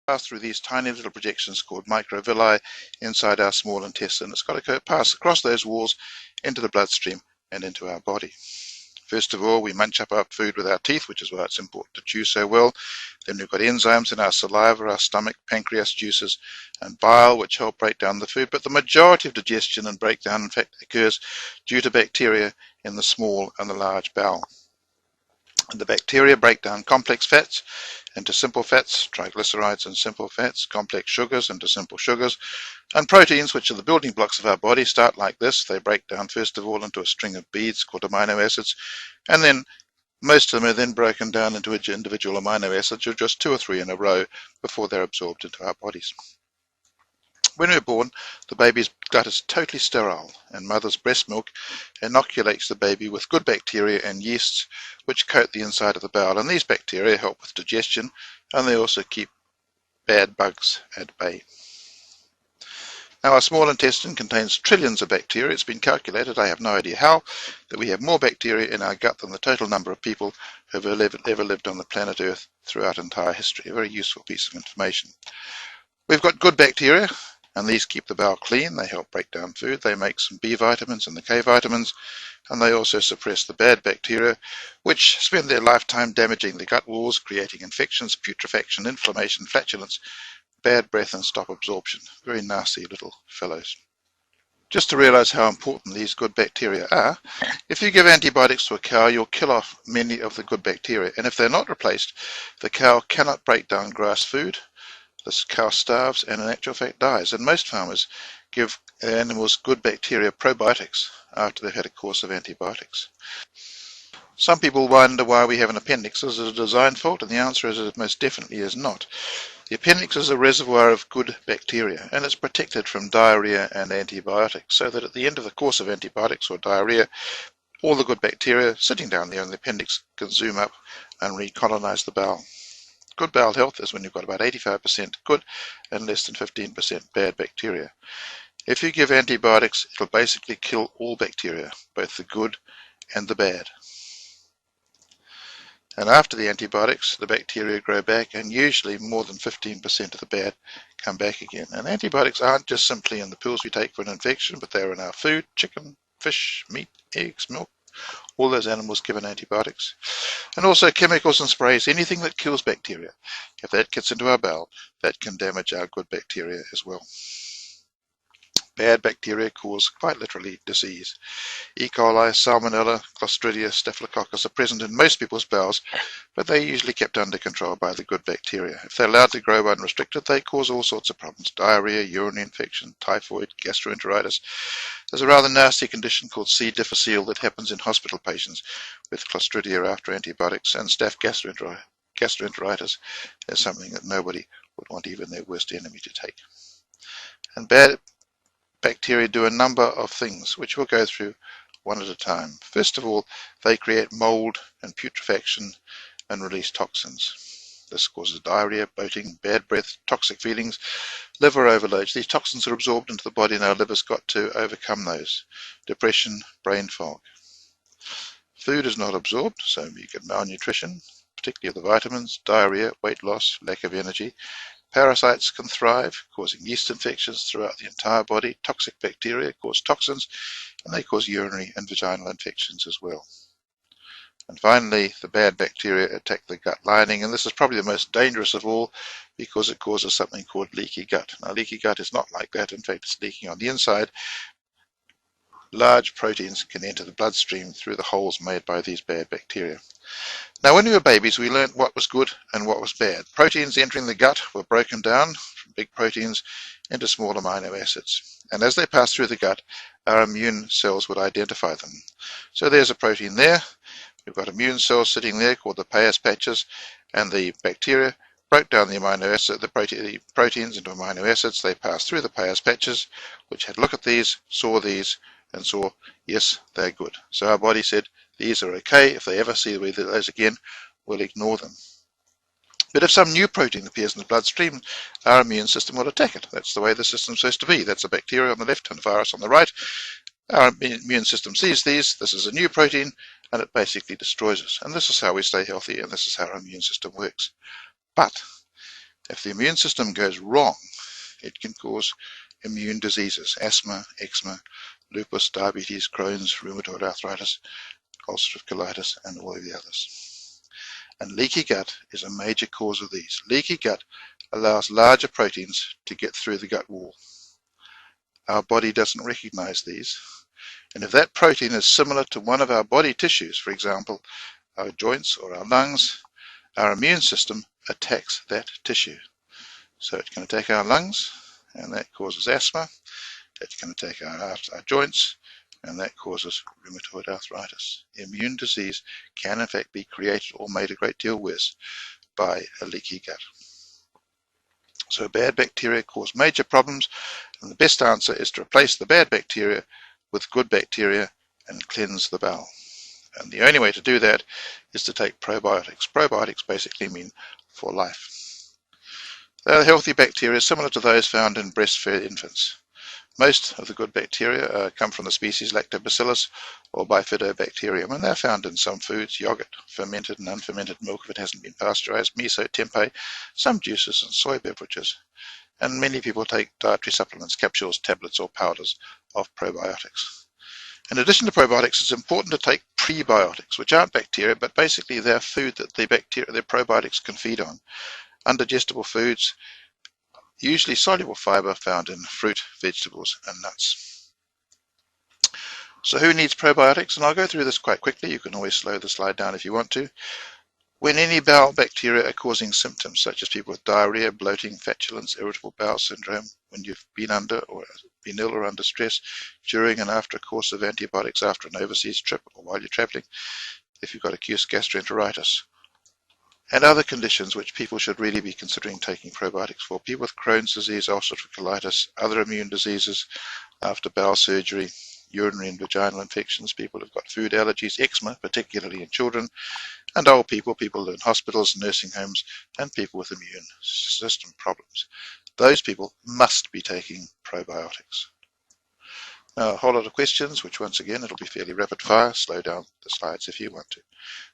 pass through these tiny little projections called microvilli inside our small intestine. It's got to pass across those walls into the bloodstream and into our body. First of all, we munch up our food with our teeth, which is why it's important to chew so well. Then we've got enzymes in our saliva, our stomach, pancreas juices, and bile, which help break down the food. But the majority of digestion and breakdown, in fact, occurs due to bacteria in the small and the large bowel. The bacteria break down complex fats into simple fats, triglycerides and simple fats, complex sugars into simple sugars, and proteins, which are the building blocks of our body, start like this. They break down first of all into a string of beads called amino acids, and then most of them are then broken down into individual amino acids, or just 2 or 3 in a row before they're absorbed into our bodies. When we're born, the baby's gut is totally sterile, and mother's breast milk inoculates the baby with good bacteria and yeasts which coat the inside of the bowel. And these bacteria help with digestion, and they also keep bad bugs at bay. Now, our small intestine contains trillions of bacteria. It's been calculated, I have no idea how, that we have more bacteria in our gut than the total number of people who have ever lived on the planet Earth throughout entire history. A very useful piece of information. We've got good bacteria, and these keep the bowel clean. They help break down food. They make some B vitamins and the K vitamins, and they also suppress the bad bacteria, which spend their lifetime damaging the gut walls, creating infections, putrefaction, inflammation, flatulence, bad breath, and stop absorption. Very nasty little fellows. Just to realize how important these good bacteria are, if you give antibiotics to a cow, you'll kill off many of the good bacteria, and if they're not replaced, the cow cannot break down grass food. This cow starves and in actual fact dies, and most farmers give animals good bacteria probiotics after they've had a course of antibiotics. Some people wonder why we have an appendix. Is it a design fault? And the answer is it most definitely is not. The appendix is a reservoir of good bacteria, and it's protected from diarrhea and antibiotics, so that at the end of the course of antibiotics or diarrhea, all the good bacteria sitting down there in the appendix can zoom up and recolonize the bowel. Good bowel health is when you've got about 85% good and less than 15% bad bacteria. If you give antibiotics, it'll basically kill all bacteria, both the good and the bad. And after the antibiotics, the bacteria grow back, and usually more than 15% of the bad come back again. And antibiotics aren't just simply in the pills we take for an infection, but they're in our food: chicken, fish, meat, eggs, milk. All those animals given antibiotics. And also chemicals and sprays, anything that kills bacteria. If that gets into our bowel, that can damage our good bacteria as well. Bad bacteria cause quite literally disease. E. coli, salmonella, clostridia, staphylococcus are present in most people's bowels, but they're usually kept under control by the good bacteria. If they're allowed to grow unrestricted, they cause all sorts of problems: diarrhea, urinary infection, typhoid, gastroenteritis. There's a rather nasty condition called C. difficile that happens in hospital patients with clostridia after antibiotics, and staph gastroenteritis is something that nobody would want even their worst enemy to take. And bad bacteria do a number of things, which we'll go through one at a time. First of all, they create mold and putrefaction and release toxins. This causes diarrhea, bloating, bad breath, toxic feelings, liver overloads. These toxins are absorbed into the body, and our liver's got to overcome those. Depression, brain fog. Food is not absorbed, so you get malnutrition, particularly of the vitamins, diarrhea, weight loss, lack of energy. Parasites can thrive, causing yeast infections throughout the entire body. Toxic bacteria cause toxins, and they cause urinary and vaginal infections as well. And finally, the bad bacteria attack the gut lining, and this is probably the most dangerous of all because it causes something called leaky gut. Now, leaky gut is not like that. In fact, it's leaking on the inside. Large proteins can enter the bloodstream through the holes made by these bad bacteria. Now, when we were babies, we learned what was good and what was bad. Proteins entering the gut were broken down from big proteins into small amino acids. And as they passed through the gut, our immune cells would identify them. So there's a protein there. We've got immune cells sitting there called the Peyer's patches, and the bacteria broke down the amino acid, the proteins into amino acids. They passed through the Peyer's patches, which had a look at these, saw these, and saw, yes, they're good. So our body said, these are okay. If they ever see those again, we'll ignore them. But if some new protein appears in the bloodstream, our immune system will attack it. That's the way the system's supposed to be. That's a bacteria on the left and a virus on the right. Our immune system sees these. This is a new protein, and it basically destroys us. And this is how we stay healthy, and this is how our immune system works. But If the immune system goes wrong, it can cause immune diseases, asthma, eczema, lupus, diabetes, Crohn's, rheumatoid arthritis, ulcerative colitis, and all of the others. And leaky gut is a major cause of these. Leaky gut allows larger proteins to get through the gut wall. Our body doesn't recognize these. And if that protein is similar to one of our body tissues, for example, our joints or our lungs, our immune system attacks that tissue. So it can attack our lungs, and that causes asthma. It can attack our joints, and that causes rheumatoid arthritis. Immune disease can in fact be created or made a great deal worse by a leaky gut. So bad bacteria cause major problems, and the best answer is to replace the bad bacteria with good bacteria and cleanse the bowel. And the only way to do that is to take probiotics. Probiotics basically mean for life. They're healthy bacteria similar to those found in breastfed infants. Most of the good bacteria come from the species Lactobacillus or Bifidobacterium, and they're found in some foods: yogurt, fermented and unfermented milk if it hasn't been pasteurized, miso, tempeh, some juices and soy beverages. And many people take dietary supplements, capsules, tablets or powders of probiotics. In addition to probiotics, it's important to take prebiotics, which aren't bacteria, but basically they're food that the probiotics can feed on. Undigestible foods, usually soluble fiber found in fruit, vegetables and nuts. So who needs probiotics? And I'll go through this quite quickly. You can always slow the slide down if you want to. When any bowel bacteria are causing symptoms, such as people with diarrhea, bloating, flatulence, irritable bowel syndrome, when you've been under or been ill or under stress, during and after a course of antibiotics, after an overseas trip or while you're traveling, if you've got acute gastroenteritis, and other conditions which people should really be considering taking probiotics for. People with Crohn's disease, ulcerative colitis, other immune diseases after bowel surgery, urinary and vaginal infections, people who've got food allergies, eczema, particularly in children, and old people, people in hospitals, nursing homes, and people with immune system problems. Those people must be taking probiotics. Now, a whole lot of questions, which once again, it'll be fairly rapid fire. Slow down the slides if you want to.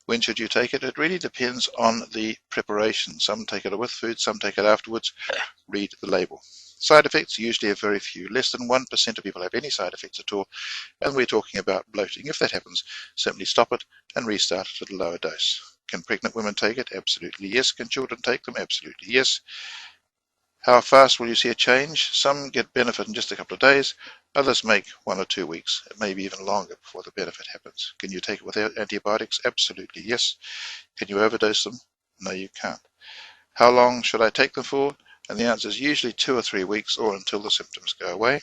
When should you take it? It really depends on the preparation. Some take it with food, some take it afterwards. Read the label. Side effects usually have very few. Less than 1% of people have any side effects at all, and we're talking about bloating. If that happens, simply stop it and restart it at a lower dose. Can pregnant women take it? Absolutely yes. Can children take them? Absolutely yes. How fast will you see a change? Some get benefit in just a couple of days, others make 1 or 2 weeks. It may be even longer before the benefit happens. Can you take it without antibiotics? Absolutely yes. Can you overdose them? No, you can't. How long should I take them for? And the answer is usually 2 or 3 weeks, or until the symptoms go away.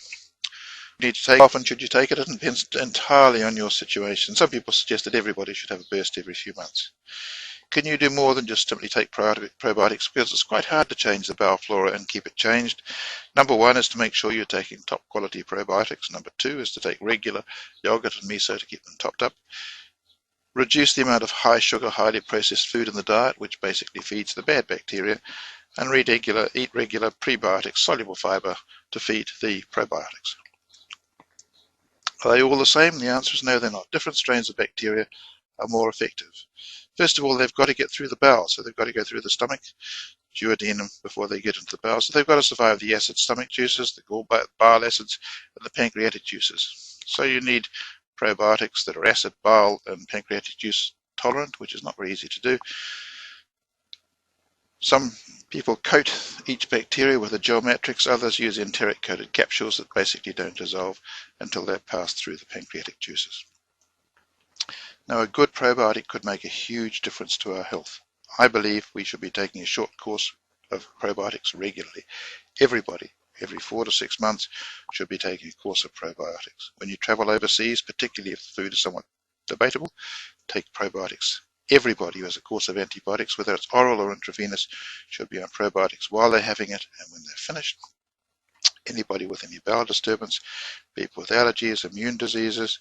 You need to take. How often should you take it? It depends entirely on your situation. Some people suggest that everybody should have a burst every few months. Can you do more than just simply take probiotics? Because it's quite hard to change the bowel flora and keep it changed. Number one is to make sure you're taking top quality probiotics. Number two is to take regular yogurt and miso to keep them topped up. Reduce the amount of high sugar, highly processed food in the diet, which basically feeds the bad bacteria. And eat regular prebiotics, soluble fiber, to feed the probiotics. Are they all the same? The answer is no, they're not. Different strains of bacteria are more effective. First of all, they've got to get through the bowel, so they've got to go through the stomach, duodenum, before they get into the bowel. So they've got to survive the acid stomach juices, the bile acids, and the pancreatic juices. So you need probiotics that are acid, bile, and pancreatic juice tolerant, which is not very easy to do. Some people coat each bacteria with a gel matrix, others use enteric coated capsules that basically don't dissolve until they've passed through the pancreatic juices. Now, a good probiotic could make a huge difference to our health. I believe we should be taking a short course of probiotics regularly. Everybody, every 4 to 6 months, should be taking a course of probiotics. When you travel overseas, particularly if the food is somewhat debatable, take probiotics. Everybody who has a course of antibiotics, whether it's oral or intravenous, should be on probiotics while they're having it and when they're finished. Anybody with any bowel disturbance, people with allergies, immune diseases,